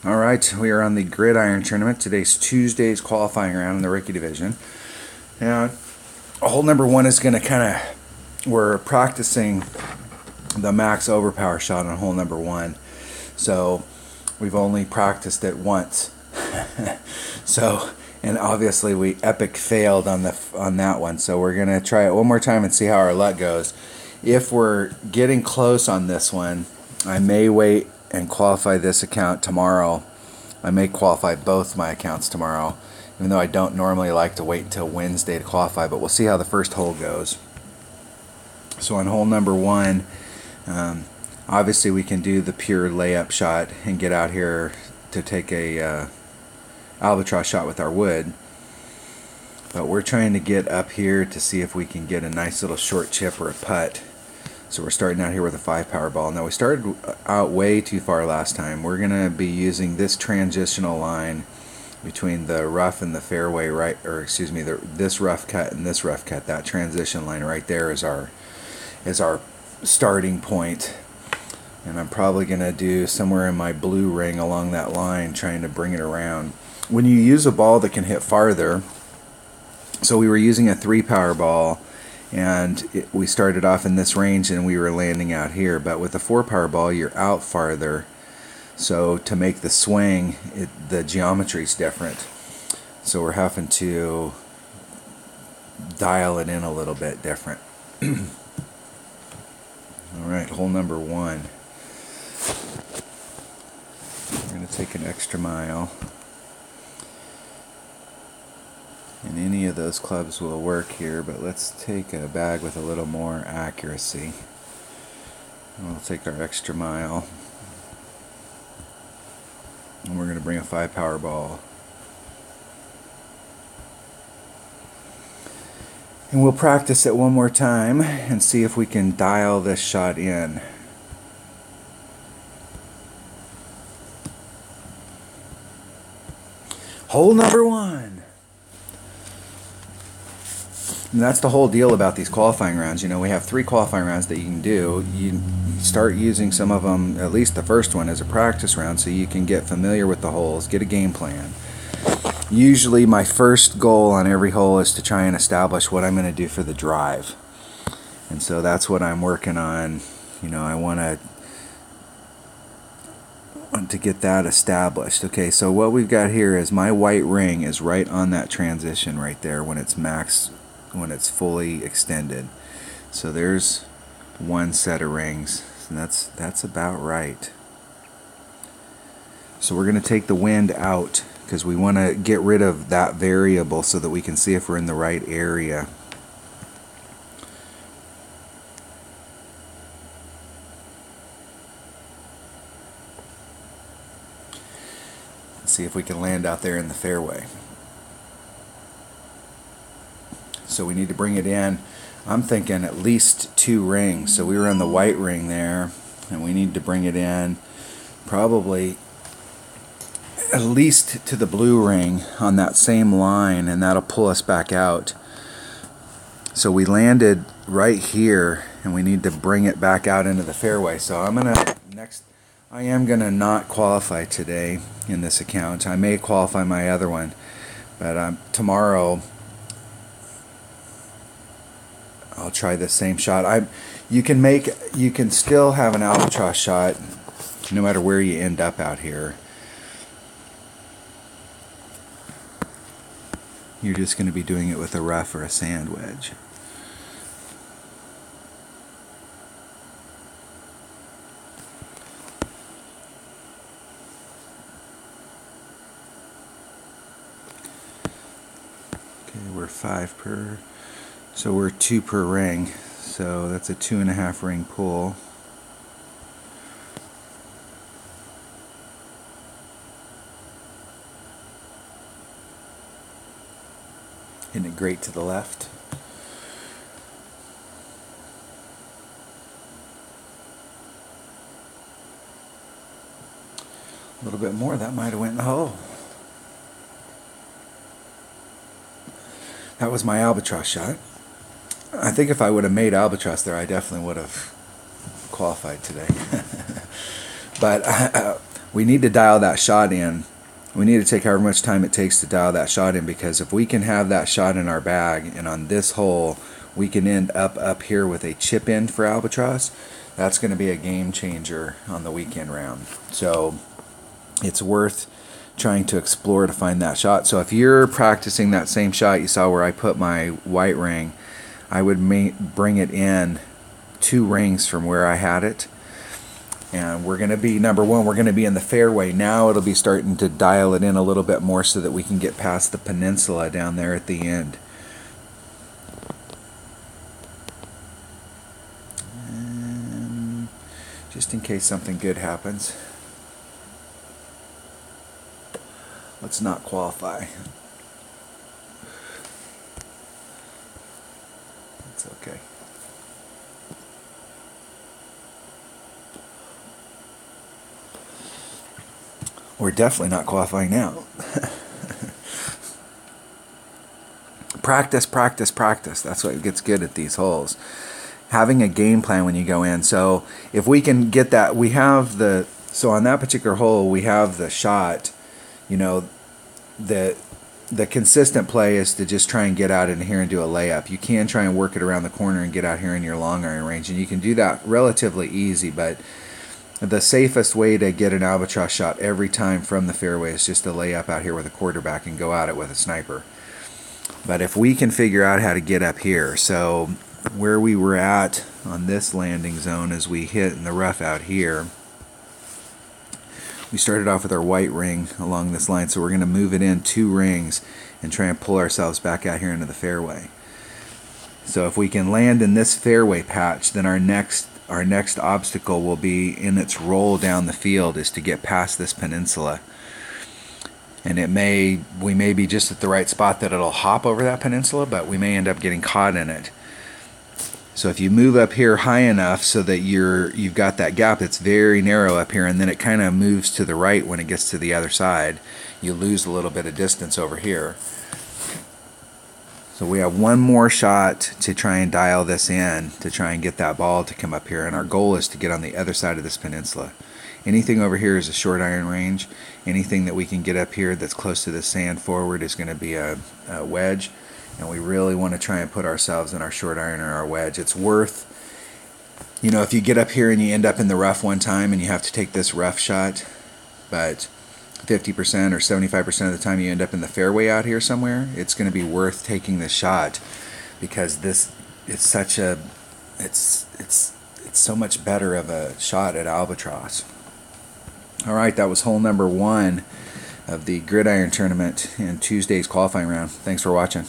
All right, we are on the Gridiron tournament. Today's Tuesday's qualifying round in the rookie division. Now, hole number one is going to we're practicing the max overpower shot on hole number one. So we've only practiced it once. And obviously we epic failed on that one. So we're going to try it one more time and see how our luck goes. If we're getting close on this one, I may wait and qualify this account tomorrow. I may qualify both my accounts tomorrow, even though I don't normally like to wait until Wednesday to qualify, but we'll see how the first hole goes. So on hole number one, obviously we can do the pure layup shot and get out here to take a albatross shot with our wood, but we're trying to get up here to see if we can get a nice little short chip or a putt. So we're starting out here with a 5 power ball. Now we started out way too far last time. We're going to be using this transitional line between the rough and the fairway, this rough cut and this rough cut. That transition line right there is our starting point. And I'm probably going to do somewhere in my blue ring along that line, trying to bring it around. When you use a ball that can hit farther, so we were using a 3 power ball, and we started off in this range and we were landing out here, but with a 4 power ball you're out farther, so to make the swing the geometry is different, so we're having to dial it in a little bit different. Alright, hole number one, we're going to take an extra mile. And any of those clubs will work here, but let's take a bag with a little more accuracy. And we'll take our extra mile. And we're going to bring a 5 power ball. And we'll practice it one more time and see if we can dial this shot in. Hole number one. And that's the whole deal about these qualifying rounds. You know, we have 3 qualifying rounds that you can do. You start using some of them, at least the first one, as a practice round so you can get familiar with the holes, get a game plan. Usually my first goal on every hole is to try and establish what I'm going to do for the drive. And so that's what I'm working on. You know, I want to get that established. Okay, so what we've got here is my white ring is right on that transition right there when it's max, when it's fully extended. So there's one set of rings, and that's about right. So we're going to take the wind out because we want to get rid of that variable so that we can see if we're in the right area. Let's see if we can land out there in the fairway. So we need to bring it in. I'm thinking at least 2 rings. So we were on the white ring there, and we need to bring it in probably at least to the blue ring on that same line, and that'll pull us back out. So we landed right here, and we need to bring it back out into the fairway. So I am gonna not qualify today in this account. I may qualify my other one, but tomorrow I'll try the same shot. You can still have an albatross shot no matter where you end up out here. You're just going to be doing it with a rough or a sand wedge. Okay, we're 5 per. So we're 2 per ring, so that's a 2.5 ring pull. Isn't it great to the left? A little bit more, that might have went in the hole. That was my albatross shot. I think if I would have made albatross there, I definitely would have qualified today. But we need to dial that shot in. We need to take however much time it takes to dial that shot in, because if we can have that shot in our bag and on this hole we can end up here with a chip in for albatross, that's going to be a game changer on the weekend round. So it's worth trying to explore to find that shot. So if you're practicing that same shot you saw where I put my white ring, I would bring it in 2 rings from where I had it. And we're going to be, number one, we're going to be in the fairway. Now it'll be starting to dial it in a little bit more so that we can get past the peninsula down there at the end. And just in case something good happens, let's not qualify. It's okay. We're definitely not qualifying now. Practice, practice, practice. That's what gets good at these holes. Having a game plan when you go in. So if we can get that, we have the, so on that particular hole, we have the shot, you know, the consistent play is to just try and get out in here and do a layup. You can try and work it around the corner and get out here in your long iron range, and you can do that relatively easy, but the safest way to get an albatross shot every time from the fairway is just to lay up out here with a quarterback and go at it with a sniper. But if we can figure out how to get up here, so where we were at on this landing zone as we hit in the rough out here, we started off with our white ring along this line, so we're going to move it in 2 rings and try and pull ourselves back out here into the fairway. So if we can land in this fairway patch, then our next obstacle will be in its roll down the field is to get past this peninsula. And we may be just at the right spot that it'll hop over that peninsula, but we may end up getting caught in it. So if you move up here high enough so that you've got that gap that's very narrow up here, and then it kind of moves to the right when it gets to the other side, you lose a little bit of distance over here. So we have one more shot to try and dial this in, to try and get that ball to come up here, and our goal is to get on the other side of this peninsula. Anything over here is a short iron range. Anything that we can get up here that's close to the sand forward is going to be a wedge, and we really want to try and put ourselves in our short iron or our wedge. It's worth, you know, if you get up here and you end up in the rough one time and you have to take this rough shot, but 50% or 75% of the time you end up in the fairway out here somewhere, it's going to be worth taking this shot, because it's so much better of a shot at albatross. All right, that was hole number 1 of the Gridiron tournament in Tuesday's qualifying round. Thanks for watching.